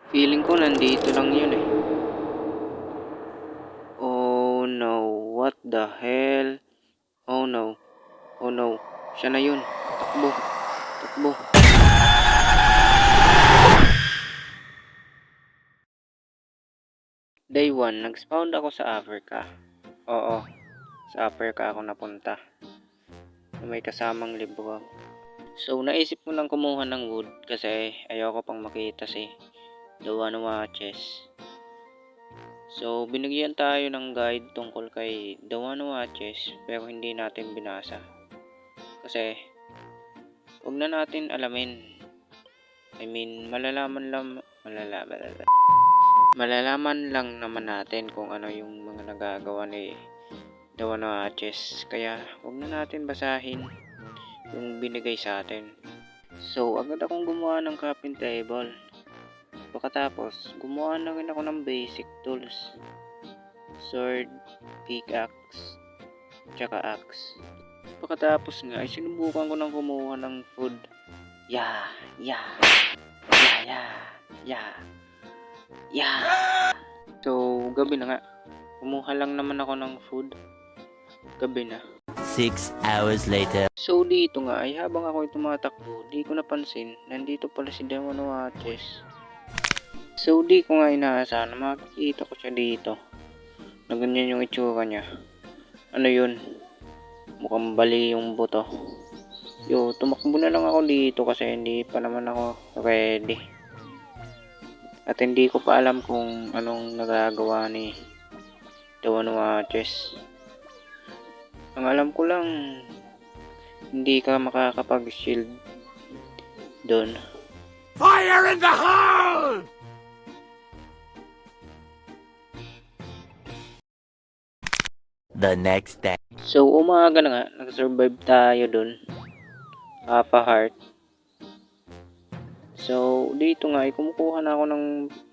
Feeling ko nandito lang yun eh. Oh no, what the hell? Oh no, oh no. Siya na yun. Takbo, takbo. Day 1, nag-spawn ako sa Africa. Oo, sa Africa ako napunta. May kasamang libro. So, naisip ko lang kumuha ng wood kasi ayoko pang makita si The One Who Watches. So, binigyan tayo ng guide tungkol kay The One Who Watches pero hindi natin binasa. Kasi, huwag na natin alamin. I mean, malalaman lang naman natin kung ano yung mga nagagawa ni The One Who Watches. Kaya, huwag na natin basahin yung binigay sa atin. So, agad akong gumawa ng crafting table. Pagkatapos, gumawa na rin ako ng basic tools. Sword, pickaxe, tsaka axe. Pagkatapos nga, ay sinubukan ko nang kumuha ng food. Yeah. So, gabi na nga. Kumuha lang naman ako ng food. Gabi na. 6 hours later. So, dito nga ay habang ako'y tumatakbo, di ko napansin, nandito pala si Demon Watches. So, di ko nga inaasahan na makikita ko siya dito. Na ganyan yung itsura niya. Ano yun? Mukhang bali yung buto. Yo, tumakbo na lang ako dito kasi hindi pa naman ako ready. At hindi ko pa alam kung anong nagagawa ni The One Who Watches. Ang alam ko lang, hindi ka makakapag-shield doon. Fire in the hole! The next day. So, umaga na nga, nag-survive tayo doon. Half a heart. So, dito nga, kumukuha na ako ng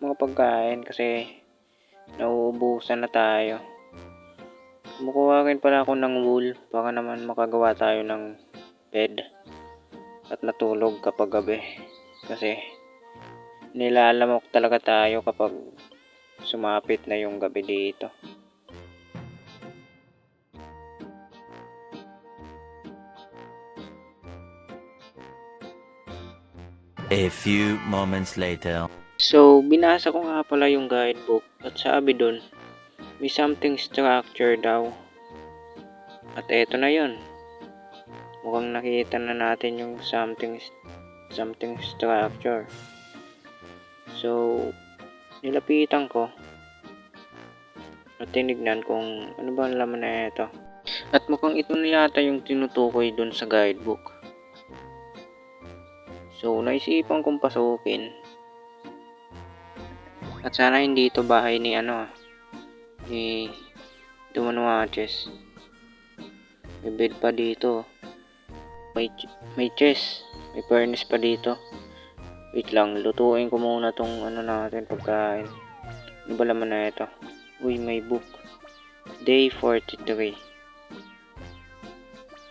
mga pagkain kasi nauubusan na tayo. Kumukuha rin pala ako ng wool para naman makagawa tayo ng bed at natulog kapag gabi. Kasi nilalamok talaga tayo kapag sumapit na yung gabi dito. A few moments later. So, binasa ko nga pala yung guidebook at sabi dun, may something structure daw. At eto na yun. Mukhang nakita na natin yung something structure. So, nilapitan ko at tinignan kung ano ba ang laman na ito. At mukhang ito na yata yung tinutukoy dun sa guidebook. So, naisipan kong pasukin. At sana hindi ito bahay ni ni The One Who Watches. May bed pa dito. May chest. May furnace pa dito. Wait lang, lutuin ko muna tong natin pagkain. Ano ba laman na ito? Uy, may book. Day 43.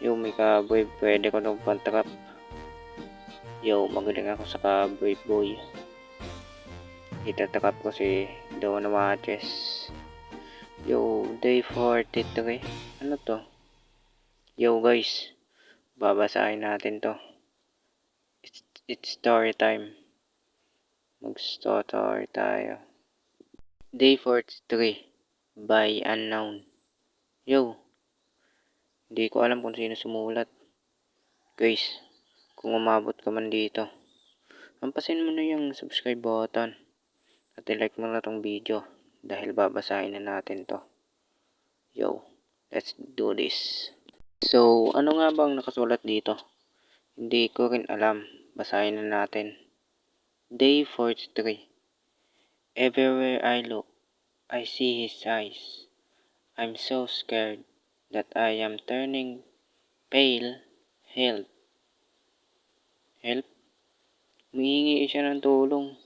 Yo, may cowboy. Pwede ko nung pantrap. Yo, magaling ako sa cowboy boy. Itatrap ko si The One Who Watches. Yo, day 43. Ano to? Yo guys, babasahin natin to. It's story time. Mag-story tayo. Day 43 by Unknown. Yo, hindi ko alam kung sino sumulat. Guys, kung umabot ka man dito, hampasin mo na yung subscribe button at i-like mo na tong video dahil babasahin na natin to. Yo, let's do this. So, ano nga bang nakasulat dito? Hindi ko rin alam. Basahin na natin. Day 43. Everywhere I look, I see his eyes. I'm so scared that I am turning pale. Help. Help? Humihingi siya ng tulong.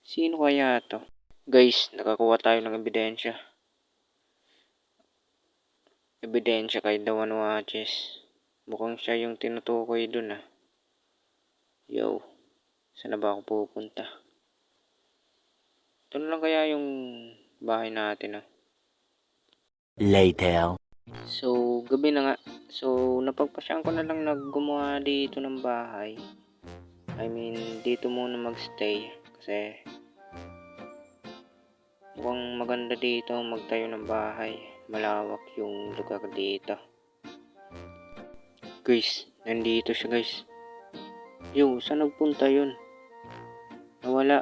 Sino kaya to? Guys, nakakuha tayo ng ebidensya. Ebidensya kay The One Who Watches. Mukhang siya yung tinutukoy dun ah. Yo. Saan na ba ako pupunta? Ito na lang kaya yung bahay natin, ah. Later. So, gabi na nga. So, napagpasyahan ko na lang na gumawa dito ng bahay. I mean, dito muna magstay. Kasi, mukhang maganda dito magtayo ng bahay. Malawak yung lugar dito. Guys, nandito siya guys. Yo, saan nagpunta yun? Nawala.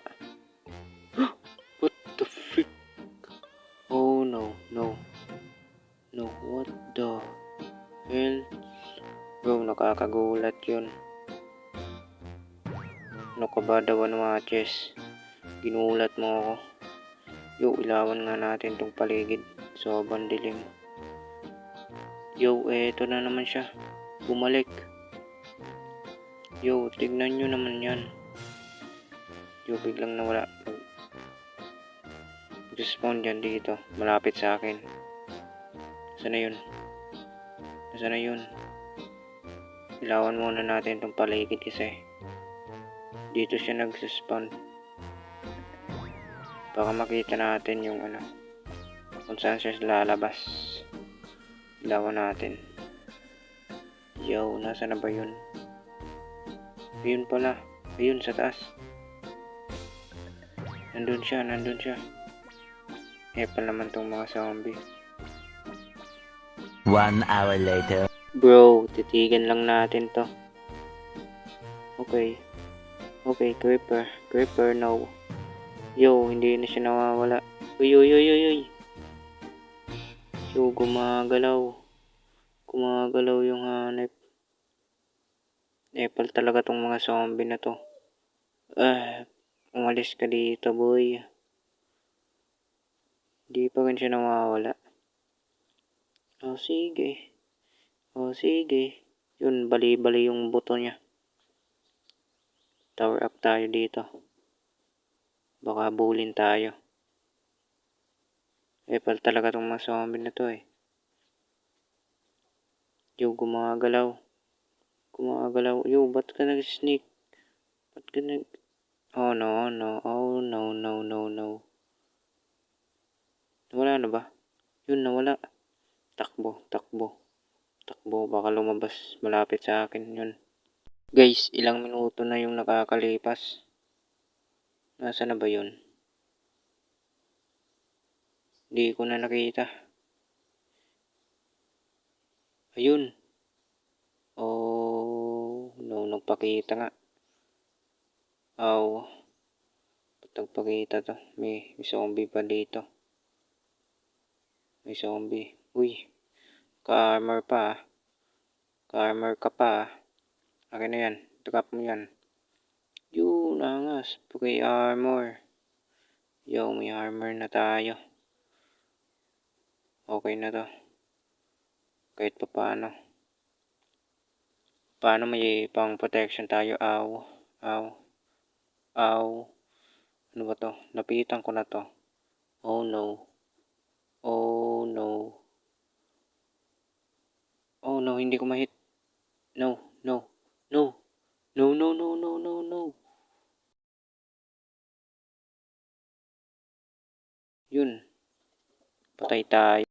What the freak? Oh no, no. No, what the hell? Bro, nakakagulat yun. Ano ka ba daw watches? Ginulat mo ako. Yo, ilawan nga natin tong paligid. Sobrang dilim. Yo, eto na naman siya. Bumalik. Yo, tignan nyo naman yan. Yo, biglang nawala. Mag-spawn dyan dito. Malapit sa akin. Saan na yun? Nasaan na yun? Ilawan muna natin tong paligid kasi dito siya nag-spawn. Baka makita natin yung ano, kung saan siya lalabas. Ilawan natin. Yo, nasa na ba yun? Ayun pala. Ayun sa taas. Nandun siya, nandun siya. Pala naman tong mga zombie. 1 hour later. Bro, titigan lang natin to. Okay. Okay, creeper. Creeper, no. Yo, hindi na siya nawawala. Uy, uy, uy, uy, uy. Yo, gumagalaw. Gumagalaw yung hanep. Pala talaga tong mga zombie na to. Umalis ka dito, boy. Di pa rin siya nawawala. Oh, sige. Oh, sige. Yun, bali-bali yung buto niya. Tower up tayo dito. Baka bulin tayo. Pala talaga tong mga zombie na to eh. Yo, gumagalaw. Gumagalaw. Yo, ba't ka nag-sneak? Ba't ka nag... Oh no, no. Oh no, no, no, no. Nawala na ba? Yun, nawala. Takbo, takbo. Takbo, baka lumabas malapit sa akin yun. Guys, ilang minuto na yung nakakalipas. Nasa na ba yun? Hindi ko na nakita. Ayun. Oh, no, nagpakita nga. Oh, ba't nagpakita to? May zombie pa dito. May zombie. Uy, ka-armor pa ah. Ka-armor ka pa ah. Akin na yan. Drop mo yan. Yun, angas. Pre-armor. Yo, may armor na tayo. Okay na to. Kahit pa paano. Paano may pang protection tayo? Aw. Aw. Aw. Ano ba to? Napitan ko na to. Oh no. Oh no. Oh no, hindi ko ma-hit. No, no, no. No, no, no, no, no, no. Yun. Patay tayo.